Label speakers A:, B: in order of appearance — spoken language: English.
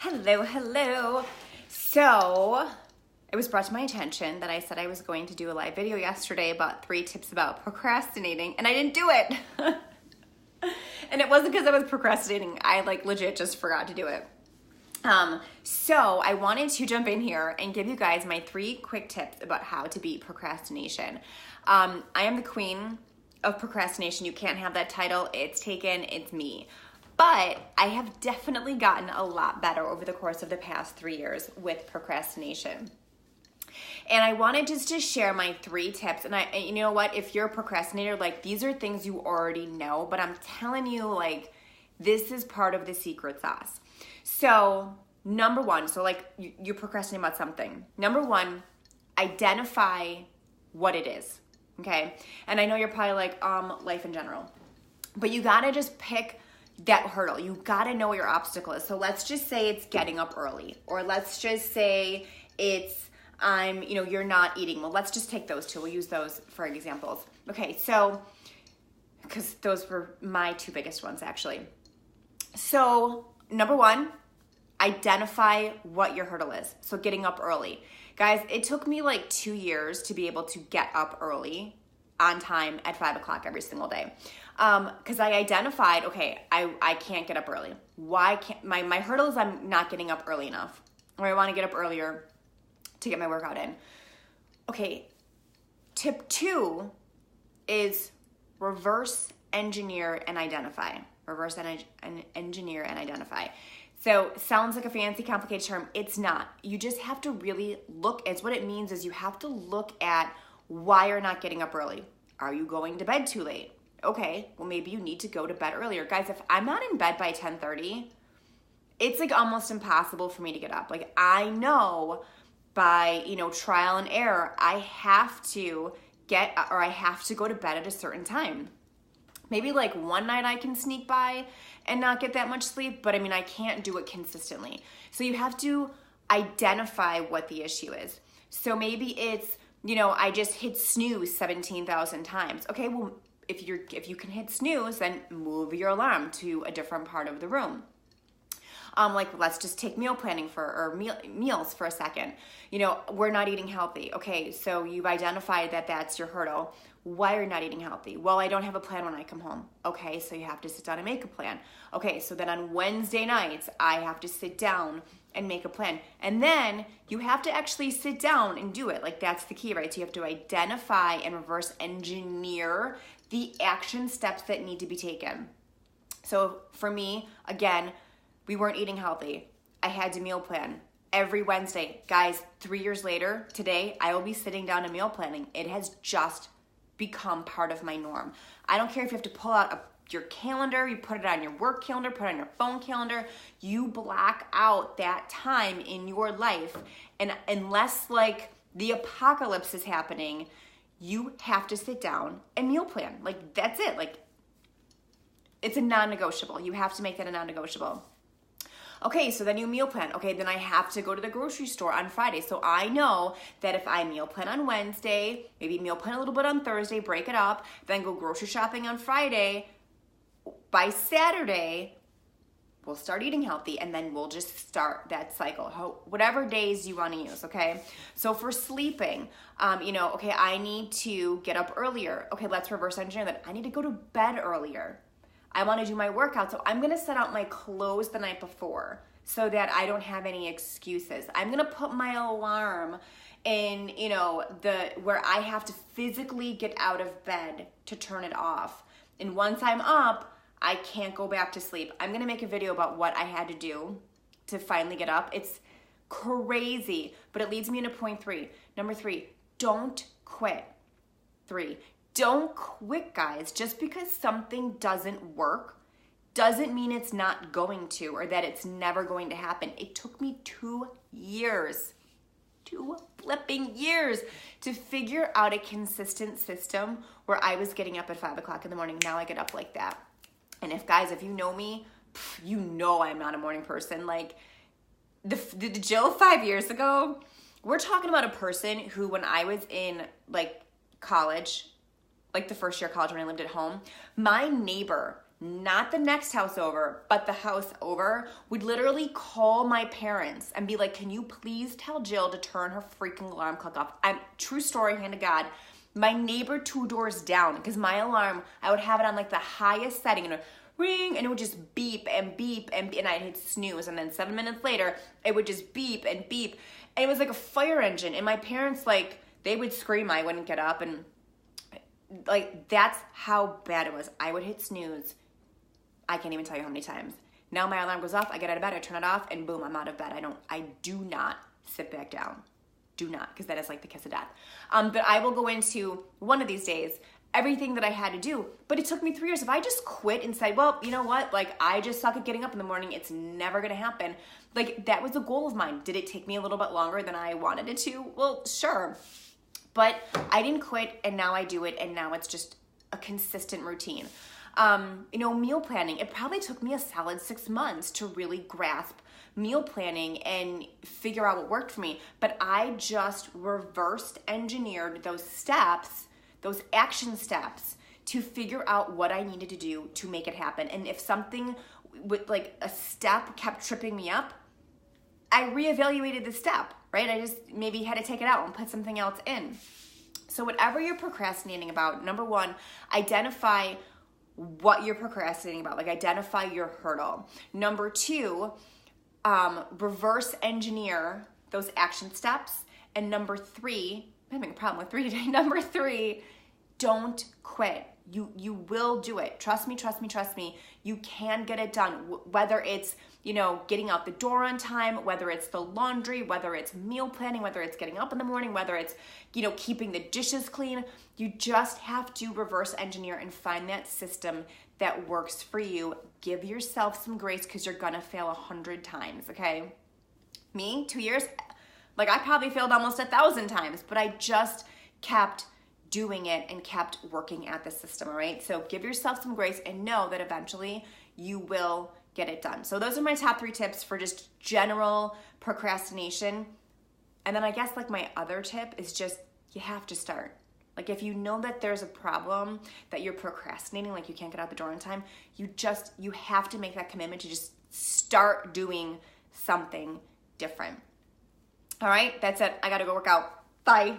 A: Hello. So, it was brought to my attention that I said I was going to do a live video yesterday about 3 tips about procrastinating, and I didn't do it. And it wasn't because I was procrastinating. I legit just forgot to do it. So I wanted to jump in here and give you guys my 3 quick tips about how to beat procrastination. I am the queen of procrastination. You can't have that title. It's taken. It's me. But I have definitely gotten a lot better over the course of the past 3 years with procrastination. And I wanted just to share my 3 tips. And you know what? If you're a procrastinator, these are things you already know, but I'm telling you, this is part of the secret sauce. So, number 1, you're procrastinating about something. Number 1, identify what it is, okay? And I know you're probably life in general. But you gotta just pick that hurdle. You gotta know what your obstacle is. So let's just say it's getting up early. Or let's just say it's, you're not eating. Well, let's just take those 2. We'll use those for examples. Okay, so, because those were my 2 biggest ones, actually. So, number 1, identify what your hurdle is. So getting up early. Guys, it took me 2 years to be able to get up early on time at 5 o'clock every single day. Because I identified, okay, I can't get up early. Why can't, my hurdle is I'm not getting up early enough. Or I want to get up earlier to get my workout in. Okay, tip 2 is reverse engineer and identify. Reverse engineer and identify. So sounds like a fancy, complicated term. It's not. You just have to really look. It's what it means is you have to look at why you're not getting up early. Are you going to bed too late? Okay, well maybe you need to go to bed earlier. Guys, if I'm not in bed by 10:30, it's almost impossible for me to get up. I know by, trial and error, I have to go to bed at a certain time. Maybe one night I can sneak by and not get that much sleep, but I can't do it consistently. So you have to identify what the issue is. So maybe it's, I just hit snooze 17,000 times. Okay, well, if you can hit snooze, then move your alarm to a different part of the room. Let's just take meals for a second. We're not eating healthy. Okay, so you've identified that that's your hurdle. Why are you not eating healthy? Well, I don't have a plan when I come home. Okay, so you have to sit down and make a plan. Okay, so then on Wednesday nights, I have to sit down and make a plan. And then you have to actually sit down and do it. That's the key, right? So you have to identify and reverse engineer the action steps that need to be taken. So for me, again, we weren't eating healthy. I had to meal plan every Wednesday. Guys, 3 years later, today, I will be sitting down and meal planning. It has just become part of my norm. I don't care if you have to pull out your calendar, you put it on your work calendar, put it on your phone calendar, you block out that time in your life. And unless the apocalypse is happening, you have to sit down and meal plan. That's it. It's a non-negotiable. You have to make that a non-negotiable. Okay, so then you meal plan. Okay, then I have to go to the grocery store on Friday. So I know that if I meal plan on Wednesday, maybe meal plan a little bit on Thursday, break it up, then go grocery shopping on Friday, by Saturday, we'll start eating healthy, and then we'll just start that cycle, whatever days you want to use, okay? So for sleeping, okay, I need to get up earlier. Okay, let's reverse engineer that. I need to go to bed earlier. I want to do my workout, so I'm going to set out my clothes the night before so that I don't have any excuses. I'm going to put my alarm in, where I have to physically get out of bed to turn it off. And once I'm up, I can't go back to sleep. I'm going to make a video about what I had to do to finally get up. It's crazy, but it leads me into point 3. Number 3, don't quit. 3, don't quit, guys. Just because something doesn't work doesn't mean it's not going to or that it's never going to happen. It took me 2 years, 2 flipping years to figure out a consistent system where I was getting up at 5 o'clock in the morning. Now I get up like that. And if you know me, you know I'm not a morning person. The Jill 5 years ago, we're talking about a person who, when I was in college, the first year of college when I lived at home, my neighbor not the next house over, but the house over, would literally call my parents and be like, can you please tell Jill to turn her freaking alarm clock off? True story, hand to God. My neighbor 2 doors down, because my alarm, I would have it on like the highest setting, and it would ring, and it would just beep and beep, and I'd hit snooze, and then 7 minutes later, it would just beep and beep, and it was like a fire engine, and my parents, like, they would scream, I wouldn't get up, and like, that's how bad it was. I would hit snooze. I can't even tell you how many times. Now my alarm goes off, I get out of bed, I turn it off, and boom, I'm out of bed. I do not sit back down. Do not, because that is like the kiss of death. But I will go into, one of these days, everything that I had to do. But it took me 3 years. If I just quit and said, well, you know what? Like, I just suck at getting up in the morning. It's never going to happen. Like, that was a goal of mine. Did it take me a little bit longer than I wanted it to? Well, sure. But I didn't quit, and now I do it, and now it's just a consistent routine. Meal planning, it probably took me a solid 6 months to really grasp meal planning and figure out what worked for me. But I just reversed engineered those steps, those action steps, to figure out what I needed to do to make it happen. And if something with like a step kept tripping me up, I reevaluated the step, right? I just maybe had to take it out and put something else in. So whatever you're procrastinating about, number one, identify what you're procrastinating about, like identify your hurdle. Number two, reverse engineer those action steps. And number three, I'm having a problem with 3 today. Number three, don't quit. You will do it. Trust me. You can get it done. Whether it's, getting out the door on time, whether it's the laundry, whether it's meal planning, whether it's getting up in the morning, whether it's, keeping the dishes clean. You just have to reverse engineer and find that system that works for you. Give yourself some grace, because you're gonna fail 100 times, okay? Me, 2 years, like I probably failed almost 1,000 times, but I just kept doing it and kept working at the system, all right? So give yourself some grace and know that eventually you will get it done. So those are my top 3 tips for just general procrastination. And then I guess like my other tip is just, you have to start. Like if you know that there's a problem that you're procrastinating, like you can't get out the door on time, you have to make that commitment to just start doing something different. All right, that's it. I gotta go work out. Bye.